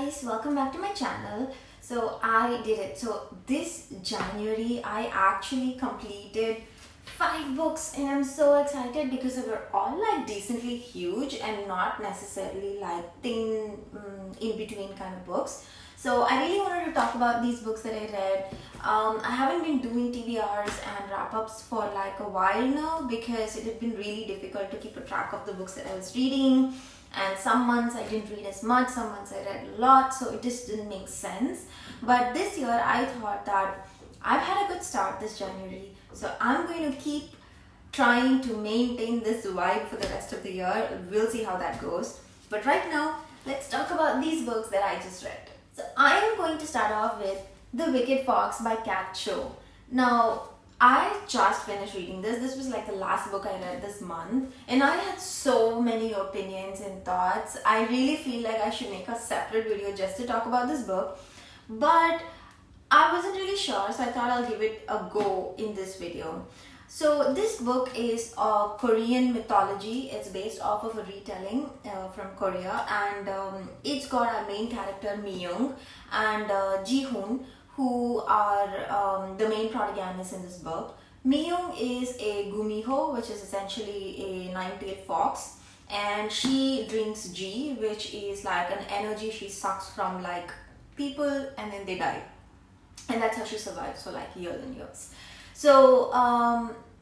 guys, welcome back to my channel. So I did it. So this January I actually completed 5 books and I'm so excited because they were all like decently huge and not necessarily like thin in between kind of books. So I really wanted to talk about these books that I read. I haven't been doing TBRs and wrap-ups for like a while now because it had been really difficult to keep a track of the books that I was reading, and some months I didn't read as much, some months I read a lot, so it just didn't make sense. But this year I thought that I've had a good start this January, so I'm going to keep trying to maintain this vibe for the rest of the year. We'll see how that goes. But right now, let's talk about these books that I just read. So I am going to start off with The Wicked Fox by Kat Cho. Now, I just finished reading this. This was like the last book I read this month, and I had so many opinions and thoughts. I really feel like I should make a separate video just to talk about this book, but I wasn't really sure, so I thought I'll give it a go in this video. So this book is a Korean mythology. It's based off of a retelling from Korea, and it's got our main character Mi-young and Ji-hoon, who are the main protagonists in this book. Mi-young is a gumiho, which is essentially a nine-tailed fox, and she drinks Ji, which is like an energy she sucks from like people and then they die. And that's how she survives for like years and years. So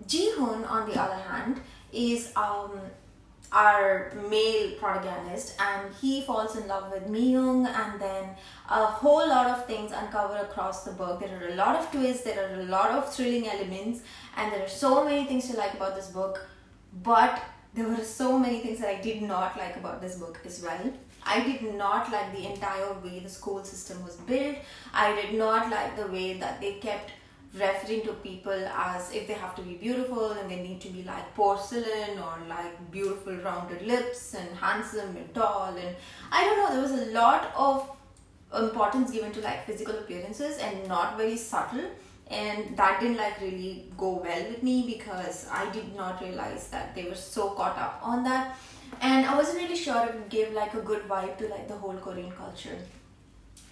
Ji-hoon, on the other hand, is our male protagonist, and he falls in love with Mi-young, and then a whole lot of things uncover across the book. There are a lot of twists, there are a lot of thrilling elements, and there are so many things to like about this book, but there were so many things that I did not like about this book as well. I did not like the entire way the school system was built. I did not like the way that they kept referring to people as if they have to be beautiful and they need to be like porcelain or like beautiful rounded lips and handsome and tall, and I don't know, there was a lot of importance given to like physical appearances and not very subtle, and that didn't like really go well with me because I did not realize that they were so caught up on that, and I wasn't really sure if it gave like a good vibe to like the whole Korean culture.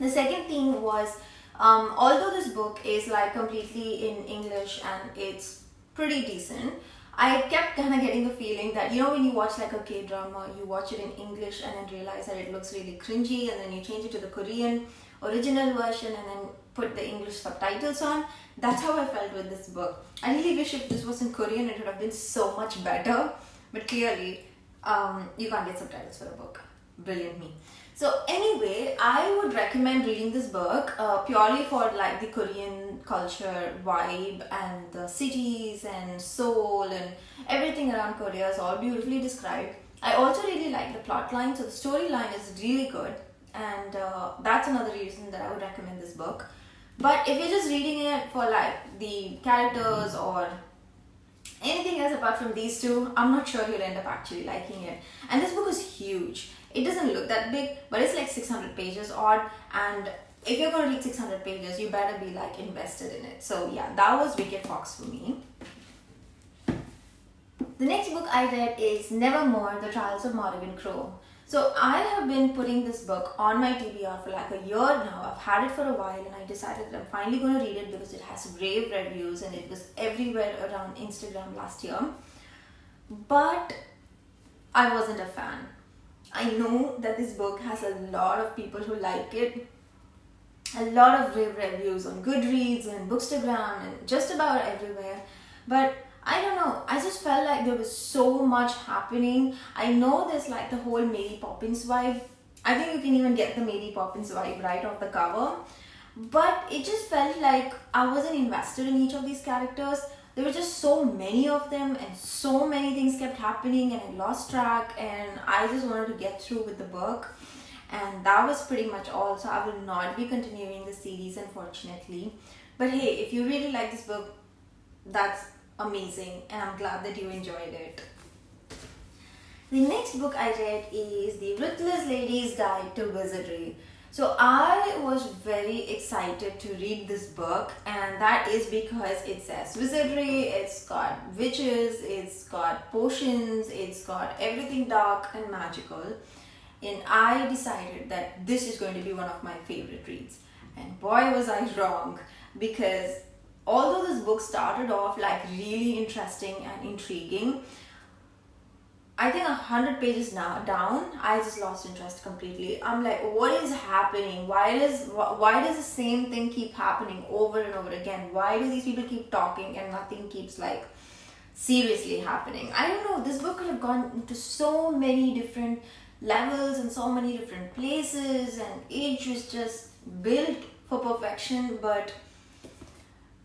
The second thing was, although this book is like completely in English and it's pretty decent, I kept kind of getting the feeling that, you know, when you watch like a K-drama, you watch it in English and then realize that it looks really cringy, and then you change it to the Korean original version and then put the English subtitles on. That's how I felt with this book. I really wish if this was in Korean, it would have been so much better, but clearly you can't get subtitles for a book. Brilliant me. So anyway, I would recommend reading this book purely for like the Korean culture vibe, and the cities and Seoul and everything around Korea is all beautifully described. I also really like the plot line, so the storyline is really good, and that's another reason that I would recommend this book. But if you're just reading it for like the characters or anything else apart from these two, I'm not sure you'll end up actually liking it. And this book is huge. It doesn't look that big, but it's like 600 pages odd, and if you're going to read 600 pages, you better be like invested in it. So yeah, that was Wicked Fox for me. The next book I read is Nevermore, The Trials of Morrigan Crow. So I have been putting this book on my TBR for like a year now. I've had it for a while, and I decided that I'm finally going to read it because it has rave reviews and it was everywhere around Instagram last year. But I wasn't a fan. I know that this book has a lot of people who like it, a lot of rave reviews on Goodreads and Bookstagram and just about everywhere, but I don't know, I just felt like there was so much happening. I know there's like the whole Mary Poppins vibe. I think you can even get the Mary Poppins vibe right off the cover, but it just felt like I wasn't invested in each of these characters. There were just so many of them and so many things kept happening, and I lost track, and I just wanted to get through with the book, and that was pretty much all. So I will not be continuing the series, unfortunately. But hey, if you really like this book, that's amazing, and I'm glad that you enjoyed it. The next book I read is The Ruthless Lady's Guide to Wizardry. So I was very excited to read this book, and that is because it says wizardry, it's got witches, it's got potions, it's got everything dark and magical. and I decided that this is going to be one of my favorite reads. And boy was I wrong, because although this book started off like really interesting and intriguing, I think 100 pages now down, I just lost interest completely. I'm like, what is happening? Why does the same thing keep happening over and over again? Why do these people keep talking and nothing keeps like seriously happening? I don't know. This book could have gone into so many different levels and so many different places, and it was just built for perfection, but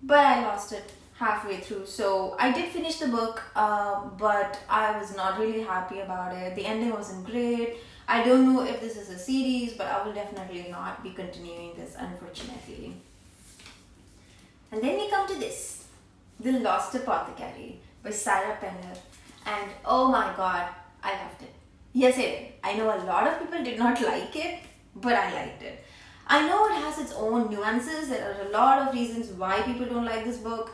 I lost it halfway through. So I did finish the book, but I was not really happy about it. The ending wasn't great. I don't know if this is a series, but I will definitely not be continuing this, unfortunately. And then we come to this, The Lost Apothecary by Sarah Penner. And oh my god, I loved it. Yes, I did. I know a lot of people did not like it, but I liked it. I know it has its own nuances. There are a lot of reasons why people don't like this book.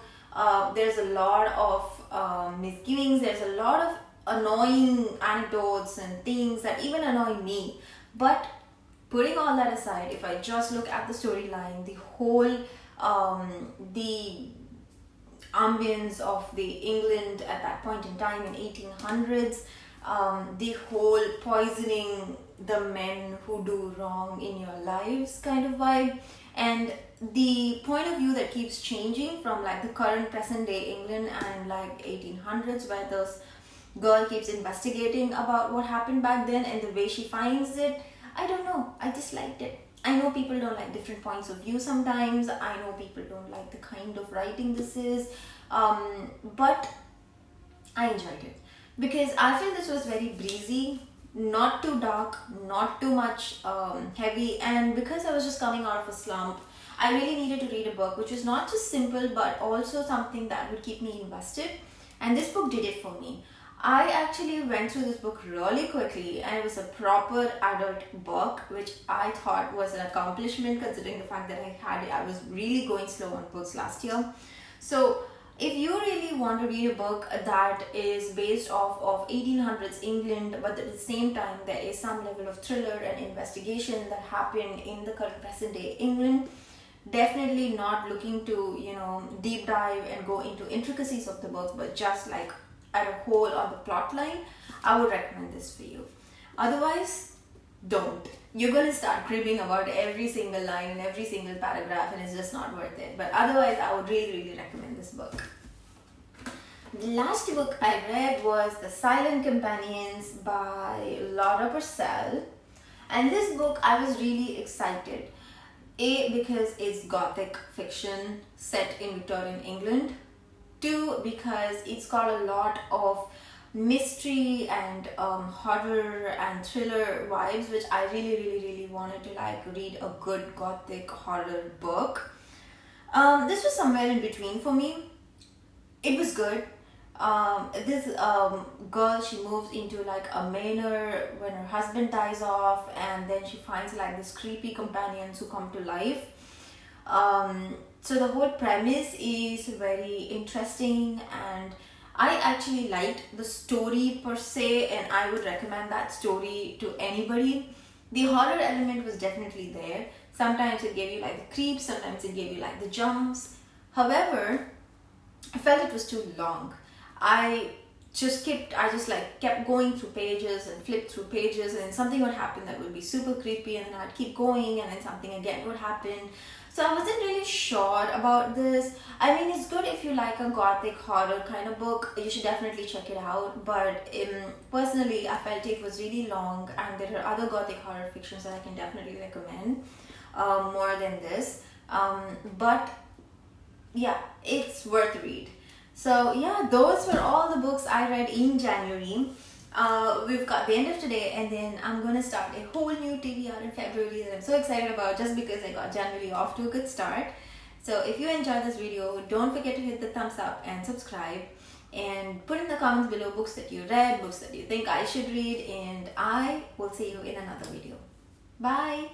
There's a lot of misgivings. There's a lot of annoying anecdotes and things that even annoy me. But putting all that aside, if I just look at the storyline, the whole the ambience of the England at that point in time in 1800s, the whole poisoning the men who do wrong in your lives kind of vibe, and the point of view that keeps changing from like the current present day England and like 1800s, where this girl keeps investigating about what happened back then and the way she finds it. I don't know, I just liked it. I know people don't like different points of view sometimes. I know people don't like the kind of writing this is, but I enjoyed it because I feel this was very breezy, not too dark, not too much heavy, and because I was just coming out of a slump, I really needed to read a book which was not just simple but also something that would keep me invested, and this book did it for me. I actually went through this book really quickly, and it was a proper adult book, which I thought was an accomplishment considering the fact that I was really going slow on books last year. So if you really want to read a book that is based off of 1800s England, but at the same time there is some level of thriller and investigation that happened in the current present day England, definitely not looking to, deep dive and go into intricacies of the book, but just like at a whole on the plot line, I would recommend this for you. Otherwise, don't. You're going to start cribbing about every single line and every single paragraph, and it's just not worth it. But otherwise, I would really, really recommend this book. The last book I read was The Silent Companions by Laura Purcell. And this book, I was really excited. A, because it's gothic fiction set in Victorian England. 2, because it's got a lot of mystery and horror and thriller vibes, which I really, really, really wanted to read a good gothic horror book. This was somewhere in between for me. It was good. This girl, she moves into a manor when her husband dies off, and then she finds this creepy companions who come to life. So the whole premise is very interesting, and I actually liked the story per se, and I would recommend that story to anybody. The horror element was definitely there. Sometimes it gave you the creeps, sometimes it gave you the jumps. However, I felt it was too long. I just kept going through pages and flipped through pages, and then something would happen that would be super creepy, and then I'd keep going, and then something again would happen. So I wasn't really sure about this. I mean, it's good if you like a gothic horror kind of book. You should definitely check it out. But personally, I felt it was really long, and there are other gothic horror fictions that I can definitely recommend more than this. But yeah, it's worth a read. So yeah, those were all the books I read in January. We've got the end of today, and then I'm gonna start a whole new TBR in February that I'm so excited about, just because I got January off to a good start. So if you enjoyed this video, don't forget to hit the thumbs up and subscribe, and put in the comments below books that you read, books that you think I should read, and I will see you in another video. Bye!